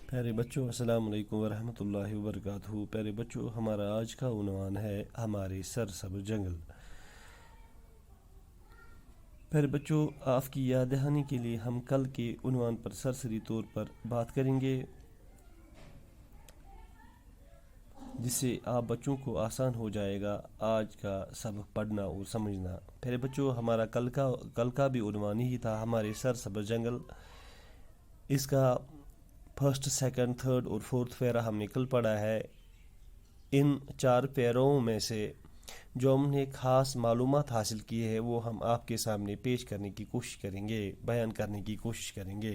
پیارے بچوں، السلام علیکم ورحمۃ اللہ وبرکاتہ۔ پیارے بچوں، ہمارا آج کا عنوان ہے ہمارے سرسبز جنگل۔ پیارے بچوں، آپ کی یاد دہانی کے لیے ہم کل کے عنوان پر سرسری طور پر بات کریں گے، جس سے آپ بچوں کو آسان ہو جائے گا آج کا سبق پڑھنا اور سمجھنا۔ پیارے بچوں، ہمارا کل کا بھی عنوان ہی تھا ہمارے سرسبز جنگل۔ اس کا فرسٹ، سیکنڈ، تھرڈ اور فورتھ پیرا ہم نے کل پڑھا ہے۔ ان 4 پیروں میں سے جو ہم نے خاص معلومات حاصل کی ہے وہ ہم آپ کے سامنے پیش کرنے کی کوشش کریں گے، بیان کرنے کی کوشش کریں گے۔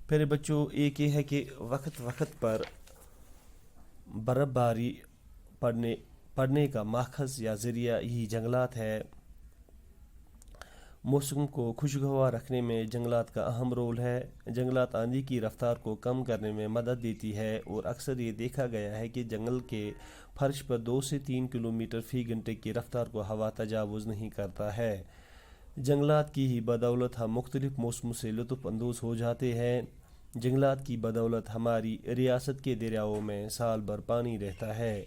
پہلے بچوں، ایک یہ ہے کہ وقت وقت پر برف باری پڑنے کا ماخذ یا ذریعہ یہی جنگلات ہے۔ موسم کو خوشگوار رکھنے میں جنگلات کا اہم رول ہے۔ جنگلات آندھی کی رفتار کو کم کرنے میں مدد دیتی ہے اور اکثر یہ دیکھا گیا ہے کہ جنگل کے فرش پر 2 سے 3 کلومیٹر فی گھنٹے کی رفتار کو ہوا تجاوز نہیں کرتا ہے۔ جنگلات کی ہی بدولت ہم مختلف موسموں سے لطف اندوز ہو جاتے ہیں۔ جنگلات کی بدولت ہماری ریاست کے دریاؤں میں سال بھر پانی رہتا ہے۔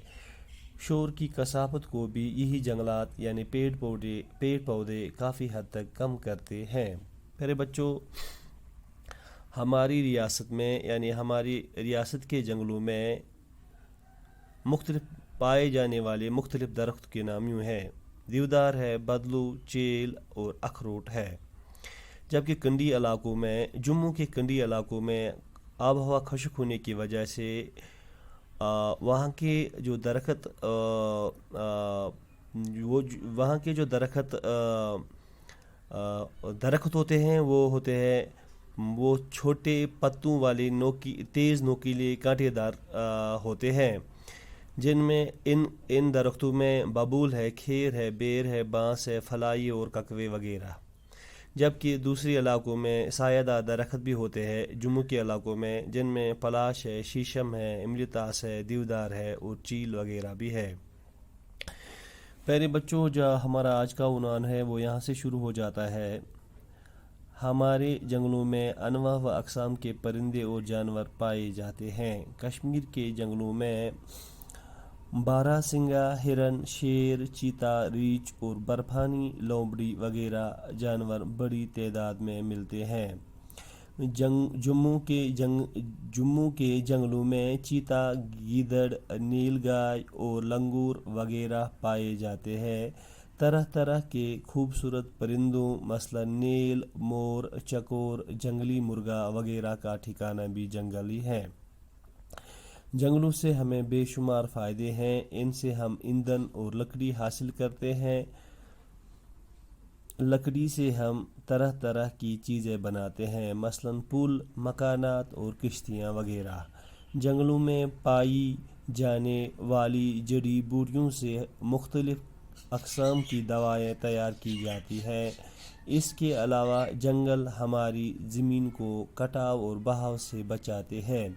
شور کی کثافت کو بھی یہی جنگلات یعنی پیڑ پودے کافی حد تک کم کرتے ہیں۔ پیارے بچوں، ہماری ریاست میں یعنی ہماری ریاست کے جنگلوں میں مختلف پائے جانے والے مختلف درخت کے نام یوں ہیں: دیودار ہے، بدلو، چیل اور اخروٹ ہے۔ جبکہ کنڈی علاقوں میں، جموں کے کنڈی علاقوں میں آب و ہوا خشک ہونے کی وجہ سے وہاں کے جو درخت ہوتے ہیں وہ چھوٹے پتوں والے تیز نوکیلے کانٹے دار ہوتے ہیں، جن میں ان درختوں میں ببول ہے، کھیر ہے، بیر ہے، بانس ہے، پھلائی اور ککوے وغیرہ۔ جبکہ دوسری علاقوں میں سایہ دار درخت بھی ہوتے ہیں، جموں کے علاقوں میں، جن میں پلاش ہے، شیشم ہے، املتاس ہے، دیودار ہے اور چیل وغیرہ بھی ہے۔ پیارے بچوں، جو ہمارا آج کا عنوان ہے وہ یہاں سے شروع ہو جاتا ہے: ہمارے جنگلوں میں انواع و اقسام کے پرندے اور جانور پائے جاتے ہیں۔ کشمیر کے جنگلوں میں بارہ سنگا، ہرن، شیر، چیتا، ریچھ اور برفانی لومڑی وغیرہ جانور بڑی تعداد میں ملتے ہیں۔ جموں کے جنگلوں میں چیتا، گیدڑ، نیل گائے اور لنگور وغیرہ پائے جاتے ہیں۔ طرح طرح کے خوبصورت پرندوں مثلا نیل، مور، چکور، جنگلی مرغا وغیرہ کا ٹھکانہ بھی جنگل ہی ہے۔ جنگلوں سے ہمیں بے شمار فائدے ہیں۔ ان سے ہم ایندھن اور لکڑی حاصل کرتے ہیں۔ لکڑی سے ہم طرح طرح کی چیزیں بناتے ہیں، مثلا پل، مکانات اور کشتیاں وغیرہ۔ جنگلوں میں پائی جانے والی جڑی بوٹیوں سے مختلف اقسام کی دوائیں تیار کی جاتی ہیں۔ اس کے علاوہ جنگل ہماری زمین کو کٹاؤ اور بہاؤ سے بچاتے ہیں،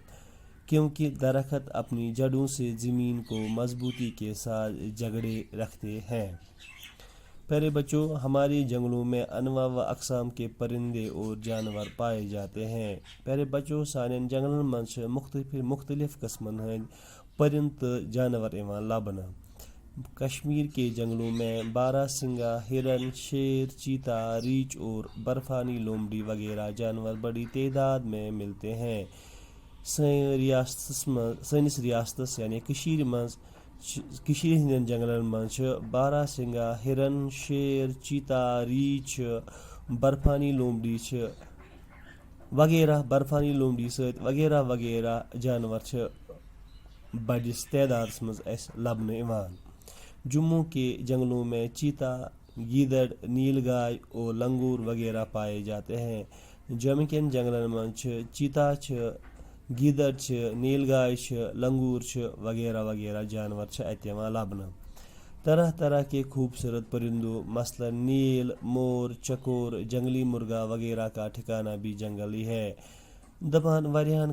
کیونکہ درخت اپنی جڑوں سے زمین کو مضبوطی کے ساتھ جگڑے رکھتے ہیں۔ پیارے بچوں، ہمارے جنگلوں میں انواع و اقسام کے پرندے اور جانور پائے جاتے ہیں۔ پیارے بچوں، سانن جنگلن منز مختلف قسمن ہند پرند تو جانور ایوان لبنہ۔ کشمیر کے جنگلوں میں بارہ سنگا، ہرن، شیر، چیتا، ریچھ اور برفانی لومڑی وغیرہ جانور بڑی تعداد میں ملتے ہیں۔ سٲنِس ریاستس یعنی کشیر ہندین جنگلن منز بارہ سنگا، ہرن، شیر، چیتا، ریچھ، برفانی لومڑی وغیرہ وغیرہ جانور بڑس تعدادس مز لبنہ یوان۔ جموں کے جنگلوں میں چیتا، گیدڑ، نیل گائے اور لنگور وغیرہ پائے جاتے ہیں۔ جموں کین جنگلن منز چیتا، گیدڑ، نیل گائے، لنگور وغیرہ وغیرہ جانور اتھ یوان لبنہ۔ طرح طرح کے خوبصورت پرندوں مثلا نیل، مور، چکور، جنگلی مرغا وغیرہ کا ٹھکانہ بھی جنگل ہی ہے۔ دپان واریاہن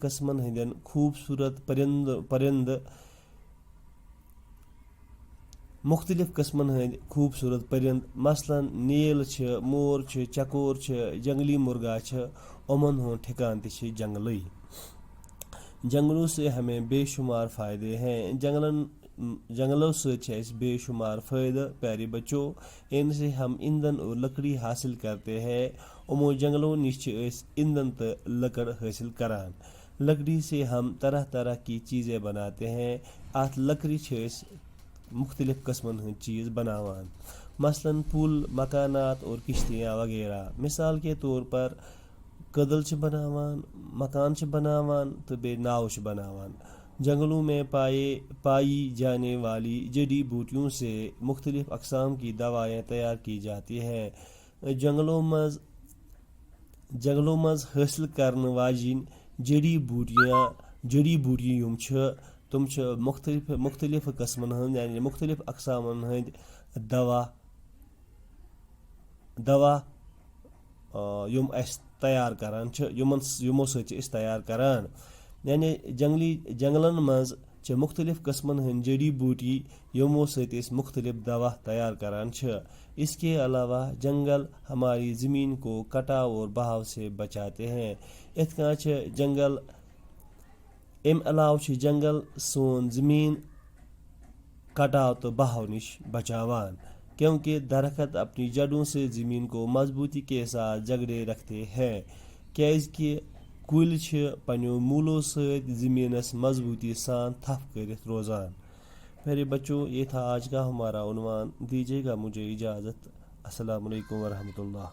قسمن ہندین خوبصورت پرند مختلف قسمن ہند خوبصورت پرند مثلا نیل، مور، چکور، جنگلی مرغا امن ہند ٹھکان تہ جنگلے. جنگلوں سے ہمیں بے شمار فائدے ہیں. جنگلوں سے بے شمار فائدہ پیارے بچوں. ان سے ہم ایندھن اور لکڑی حاصل کرتے ہیں. امو جنگلوں نش ایندھن تو لکڑ حاصل کران. لکڑی سے ہم طرح طرح کی چیزیں بناتے ہیں. ات لکڑی مختلف قسمن ہند چیز بناوان، مثلاً پل، مکانات اور کشتیاں وغیرہ. مثال کے طور پر کدل بناوان، مکان بناوان تو بے ناو بناوان. جنگلوں میں پائی جانے والی جڑی بوٹیوں سے مختلف اقسام کی دوائیں تیار کی جاتی ہیں. جنگلوں مز حاصل کرنے واجن جڑی بوٹی یم تم مختلف قسمن ہند یعنی مختلف اقسامن ہند دوا یم اس تیار کران یمو سۭتۍ چھِ أسۍ تیار کران. یعنی جنگلن مز مختلف قسمن ہند جڑی بوٹی یمو سۭتۍ أسۍ مختلف دوا تیار کران چھِ. اس کے علاوہ جنگل ہماری زمین کو کٹاؤ اور بہاؤ سے بچاتے ہیں. اتھ کٔنۍ جنگل امہِ علاوٕ چھِ جنگل سون زمین کٹاؤ تو بہاؤ نش بچاوان، کیونکہ درخت اپنی جڑوں سے زمین کو مضبوطی کے ساتھ جگڑے رکھتے ہیں. کیازکہ کُلۍ چھِ پننیو موٗلو سۭتۍ زمینس مضبوطی سان تھپ کٔرِتھ روزان. میرے بچوں، یہ تھا آج کا ہمارا عنوان. دیجیے گا مجھے اجازت. السلام علیکم ورحمۃ اللہ.